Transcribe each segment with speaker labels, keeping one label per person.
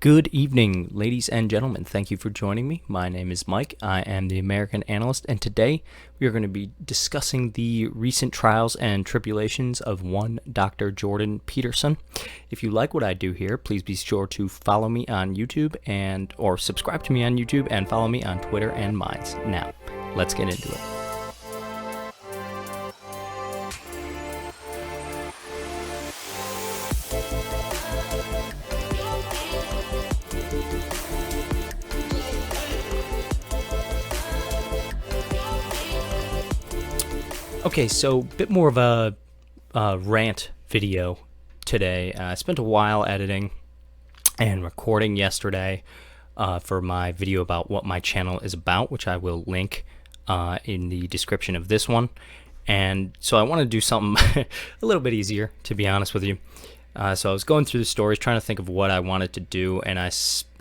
Speaker 1: Good evening, ladies and gentlemen. Thank you for joining me. My name is Mike. I am the American Analyst, and today we are going to be discussing the recent trials and tribulations of one Dr. Jordan Peterson. If you like what I do here, please be sure to follow me on YouTube or subscribe to me on YouTube and follow me on Twitter and Minds. Now, let's get into it. Okay, so a bit more of a rant video today. I spent a while editing and recording yesterday for my video about what my channel is about, which I will link in the description of this one. And so I want to do something a little bit easier, to be honest with you. So I was going through the stories, trying to think of what I wanted to do, and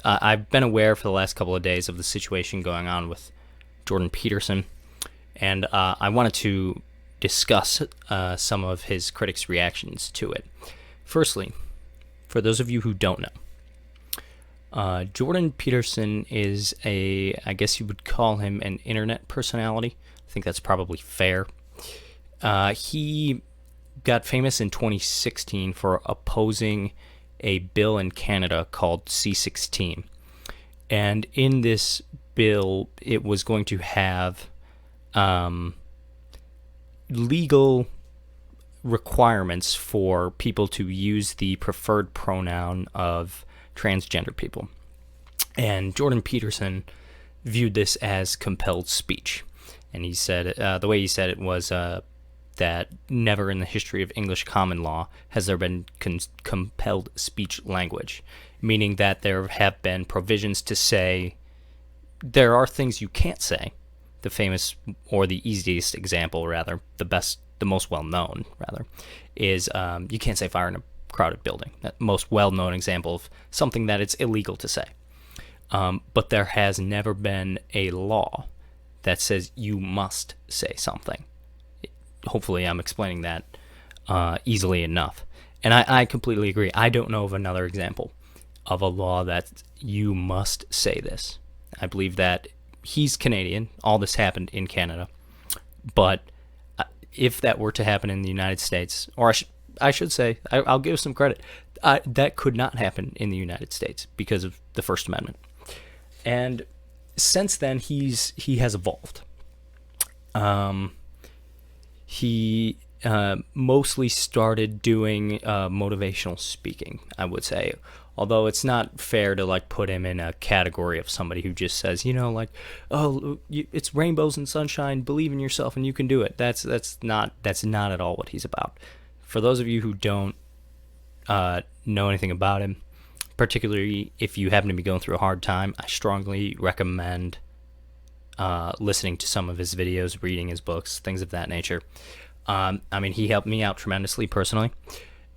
Speaker 1: I've been aware for the last couple of days of the situation going on with Jordan Peterson, and I wanted to discuss some of his critics' reactions to it. Firstly, for those of you who don't know, Jordan Peterson is I guess you would call him an internet personality. I think that's probably fair. He got famous in 2016 for opposing a bill in Canada called C-16. And in this bill, it was going to have legal requirements for people to use the preferred pronoun of transgender people. And Jordan Peterson viewed this as compelled speech. And he said, the way he said it was that never in the history of English common law has there been compelled speech language, meaning that there have been provisions to say there are things you can't say. The famous, or the easiest example, rather, the most well-known, rather, is you can't say fire in a crowded building. That most well-known example of something that it's illegal to say. But there has never been a law that says you must say something. Hopefully I'm explaining that easily enough. And I completely agree. I don't know of another example of a law that you must say this. I believe that he's Canadian. All this happened in Canada. But if that were to happen in the United States, or I should say, I'll give some credit, that could not happen in the United States because of the First Amendment. And since then, he has evolved. He mostly started doing motivational speaking, I would say. Although it's not fair to put him in a category of somebody who just says, it's rainbows and sunshine, believe in yourself and you can do it. That's not at all what he's about. For those of you who don't know anything about him, particularly if you happen to be going through a hard time, I strongly recommend listening to some of his videos, reading his books, things of that nature. He helped me out tremendously personally,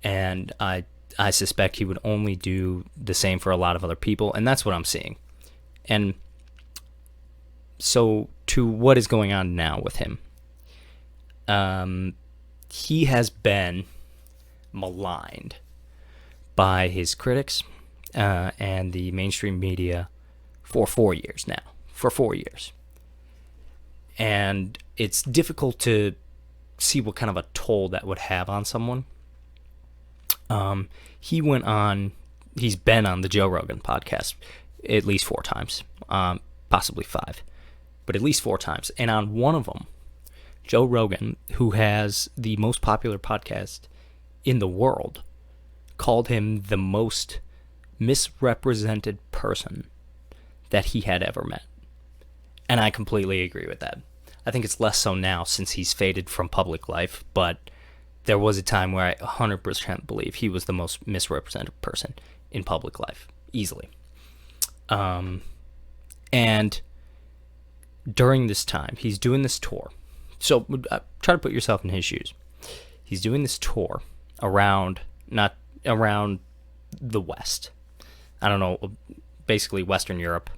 Speaker 1: and I suspect he would only do the same for a lot of other people, and that's what I'm seeing. And so to what is going on now with him. He has been maligned by his critics and the mainstream media for 4 years now. For 4 years. And it's difficult to see what kind of a toll that would have on someone. He's been on the Joe Rogan podcast at least 4 times, possibly 5, but at least 4 times. And on one of them, Joe Rogan, who has the most popular podcast in the world, called him the most misrepresented person that he had ever met. And I completely agree with that. I think it's less so now since he's faded from public life, but there was a time where I 100% believe he was the most misrepresented person in public life, easily. And during this time, he's doing this tour. So try to put yourself in his shoes. He's doing this tour around the West. I don't know, basically Western Europe,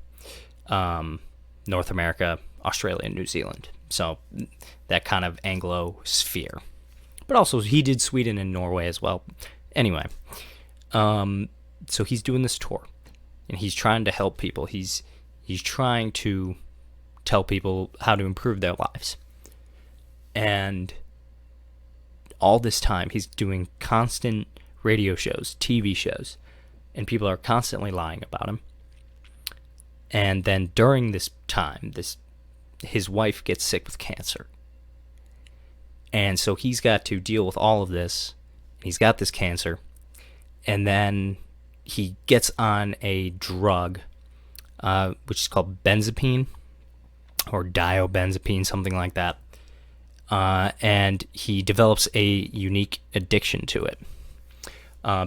Speaker 1: North America, Australia, and New Zealand. So that kind of Anglo sphere. But also he did Sweden and Norway as well. Anyway, so he's doing this tour. and he's trying to help people. He's trying to tell people how to improve their lives. And all this time, he's doing constant radio shows, TV shows, and people are constantly lying about him. And then during this time, his wife gets sick with cancer. And so he's got to deal with all of this. He's got this cancer. And then he gets on a drug, which is called benzapine, or diobenzapine, something like that. And he develops a unique addiction to it.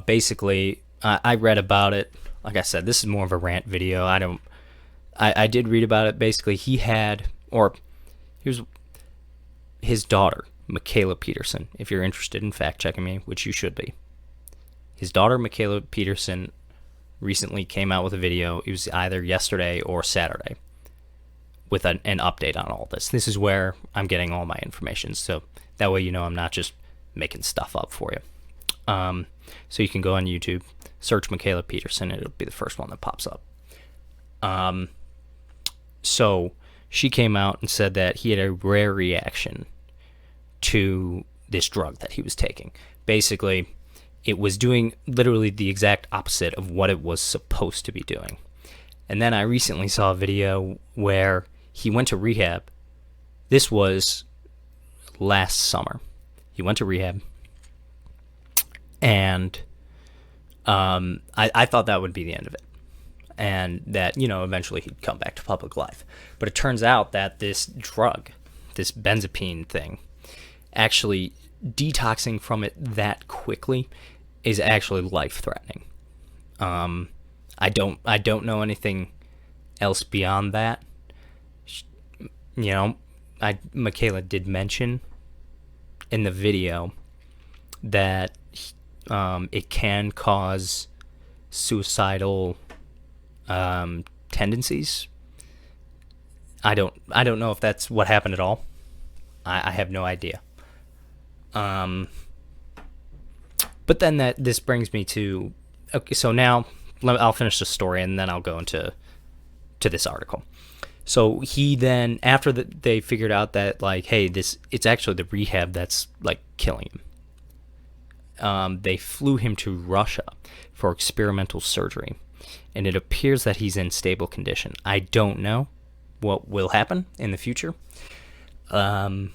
Speaker 1: Basically, I read about it. Like I said, this is more of a rant video. I did read about it. Basically, here's his daughter, Michaela Peterson, if you're interested in fact-checking me, which you should be. His daughter, Michaela Peterson, recently came out with a video. It was either yesterday or Saturday, with an update on all this. This is where I'm getting all my information, so that way you know I'm not just making stuff up for you. So you can go on YouTube, search Michaela Peterson, and it'll be the first one that pops up. So she came out and said that he had a rare reaction to this drug that he was taking. Basically, it was doing literally the exact opposite of what it was supposed to be doing. And then I recently saw a video where he went to rehab. This was last summer. He went to rehab. And I thought that would be the end of it. And that, eventually he'd come back to public life. But it turns out that this drug, this benzapine thing, actually detoxing from it that quickly is actually life-threatening. I don't know anything else beyond that. Michaela did mention in the video that it can cause suicidal tendencies. I don't know if that's what happened at all. I have no idea. But then this brings me to, okay, so now I'll finish the story and then I'll go into this article. So he then, after they figured out that, like, hey, it's actually the rehab that's, like, killing him. They flew him to Russia for experimental surgery, and it appears that he's in stable condition. I don't know what will happen in the future, but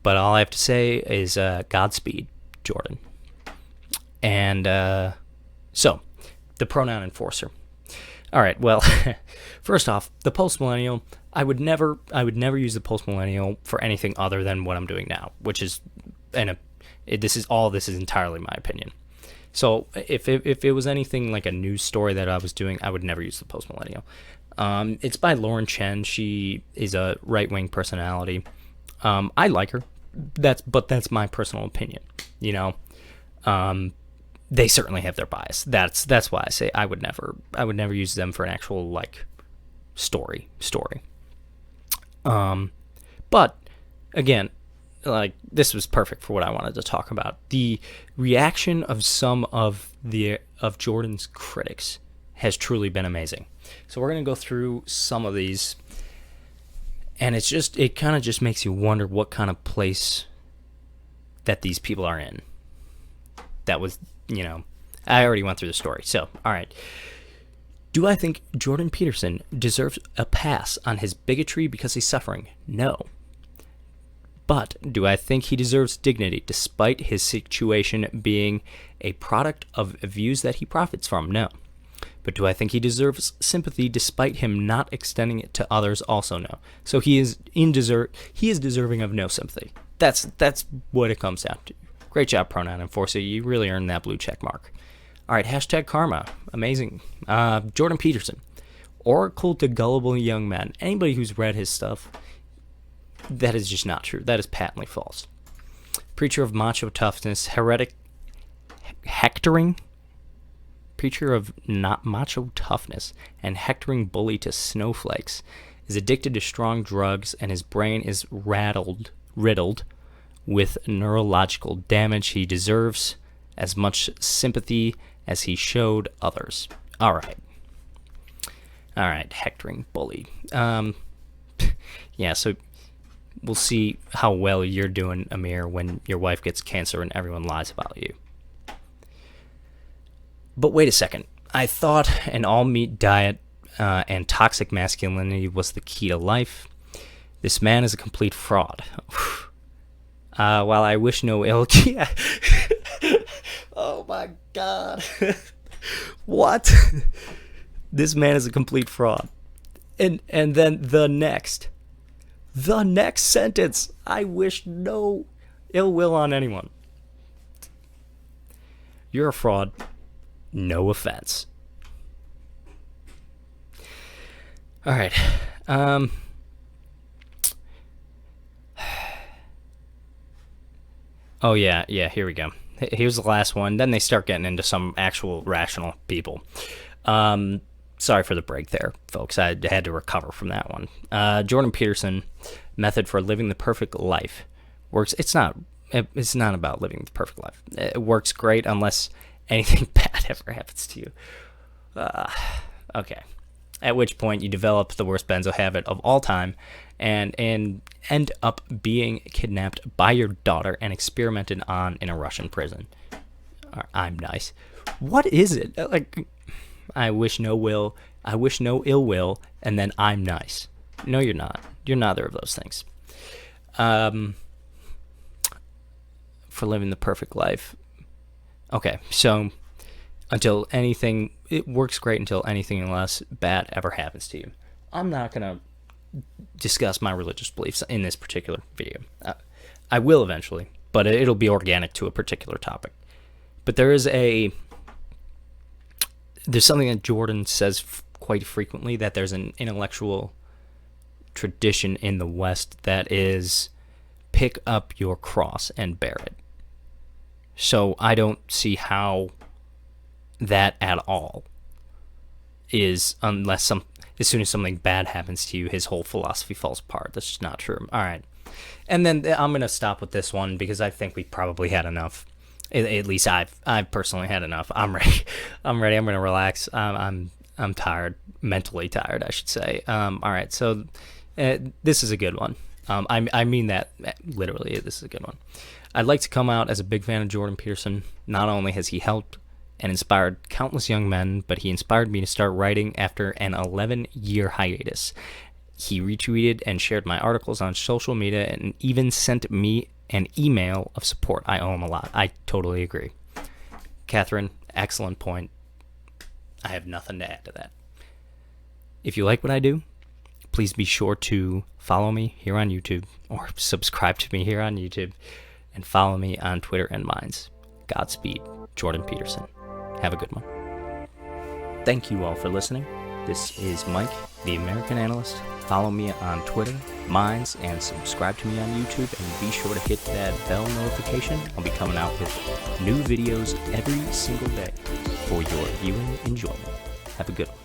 Speaker 1: all I have to say is Godspeed, Jordan. And so, the pronoun enforcer. All right, well, first off, the post-millennial, I would never use the post-millennial for anything other than what I'm doing now, which is, this is entirely my opinion. So if it was anything like a news story that I was doing, I would never use the post-millennial. It's by Lauren Chen. She is a right-wing personality. I like her. But that's my personal opinion. They certainly have their bias. That's why I say I would never use them for an actual, like, story. But again, like, this was perfect for what I wanted to talk about. The reaction of some of Jordan's critics has truly been amazing. So we're gonna go through some of these, and it kind of just makes you wonder what kind of place that these people are in. That was, I already went through the story. So, all right. Do I think Jordan Peterson deserves a pass on his bigotry because he's suffering? No. But do I think he deserves dignity despite his situation being a product of views that he profits from? No. But do I think he deserves sympathy despite him not extending it to others? Also no. So he is deserving of no sympathy. That's what it comes down to. Great job, pronoun enforcer. You really earned that blue check mark. All right, hashtag karma. Amazing. Jordan Peterson. Oracle to gullible young men. Anybody who's read his stuff, that is just not true. That is patently false. Preacher of macho toughness, heretic, hectoring. Preacher of not macho toughness and hectoring bully to snowflakes. Is addicted to strong drugs and his brain is riddled with neurological damage. He deserves as much sympathy as he showed others. All right. All right, hectoring, bully. Yeah, so we'll see how well you're doing, Amir, when your wife gets cancer and everyone lies about you. But wait a second. I thought an all-meat diet and toxic masculinity was the key to life. This man is a complete fraud. While I wish no ill... Yeah. Oh my God. What? This man is a complete fraud. And then the next sentence, I wish no ill will on anyone. You're a fraud. No offense. All right. Oh, yeah, here we go. Here's the last one. Then they start getting into some actual rational people. Sorry for the break there, folks. I had to recover from that one. Jordan Peterson, method for living the perfect life. Works. It's not about living the perfect life. It works great unless anything bad ever happens to you. Okay. At which point you develop the worst benzo habit of all time and end up being kidnapped by your daughter and experimented on in a Russian prison. I'm nice. What is it? Like, I wish no ill will, and then I'm nice. No, you're not. You're neither of those things. For living the perfect life. Okay, so it works great until anything less bad ever happens to you. I'm not going to discuss my religious beliefs in this particular video. I will eventually, but it'll be organic to a particular topic. But there's something that Jordan says quite frequently, that there's an intellectual tradition in the West that is pick up your cross and bear it. So I don't see how that at all is, unless as soon as something bad happens to you, his whole philosophy falls apart. That's just not true. All right. And then I'm going to stop with this one because I think we probably had enough. At least I've personally had enough. I'm ready. I'm going to relax. I'm tired, mentally tired, I should say. All right. So this is a good one. I mean that literally. This is a good one. I'd like to come out as a big fan of Jordan Peterson. Not only has he helped and inspired countless young men, but he inspired me to start writing after an 11-year hiatus. He retweeted and shared my articles on social media and even sent me an email of support. I owe him a lot. I totally agree. Catherine, excellent point. I have nothing to add to that. If you like what I do, please be sure to follow me here on YouTube, or subscribe to me here on YouTube, and follow me on Twitter and Minds. Godspeed, Jordan Peterson. Have a good one. Thank you all for listening. This is Mike, the American Analyst. Follow me on Twitter, Minds, and subscribe to me on YouTube, and be sure to hit that bell notification. I'll be coming out with new videos every single day for your viewing enjoyment. Have a good one.